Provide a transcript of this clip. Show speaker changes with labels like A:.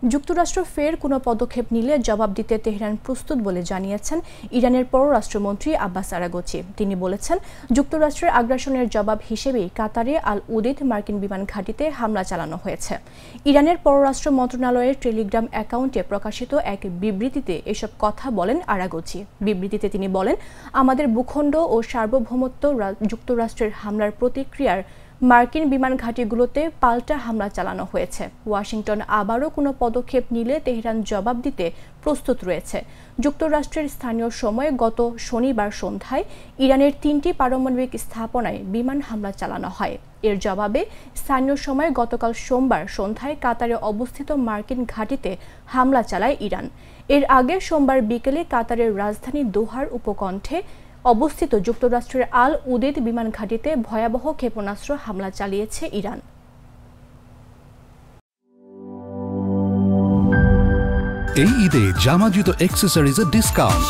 A: যুক্তরাষ্ট্র ফের কোনো পদক্ষেপ নিলে জবাব দিতে তেহরান প্রস্তুত বলে জানিয়েছেন ইরানের পররাষ্ট্রমন্ত্রী আব্বাস আরাগচি। তিনি বলেছেন, যুক্তরাষ্ট্রের আগ্রাসনের জবাব হিসেবেই কাতারে আল উদেদ মার্কিন বিমান ঘাঁটিতে হামলা চালানো হয়েছে। ইরানের পররাষ্ট্র মন্ত্রণালয়ের টেলিগ্রাম অ্যাকাউন্টে প্রকাশিত এক বিবৃতিতে এসব কথা বলেন আরাগচি। বিবৃতিতে তিনি বলেন, আমাদের ভূখণ্ড ও সার্বভৌমত্ব যুক্তরাষ্ট্রের হামলার প্রতিক্রিয়ার মার্কিন বিমান ঘাঁটিগুলোতে পাল্টা হামলা চালানো হয়েছে। ওয়াশিংটন আবারও কোনো পদক্ষেপ নিলে তেহরান জবাব দিতে প্রস্তুত রয়েছে। যুক্তরাষ্ট্রের স্থানীয় সময়ে গত শনিবার সন্ধ্যায় ইরানের 3টি পারমাণবিক স্থাপনায় বিমান হামলা চালানো হয়। এর জবাবে স্থানীয় সময়ে গতকাল সোমবার সন্ধ্যায় কাতারে অবস্থিত মার্কিন ঘাঁটিতে হামলা চালায় ইরান। এর আগে সোমবার বিকেলে কাতারের রাজধানী দোহার উপকণ্ঠে অবস্থিত যুক্তরাষ্ট্রের আল উদেদ বিমান ঘাঁটিতে ভয়াবহ ক্ষেপণাস্ত্র হামলা চালিয়েছে ইরান।
B: এই ঈদে জামা জুতো অ্যাক্সেসরিজের ডিসকাউন্ট।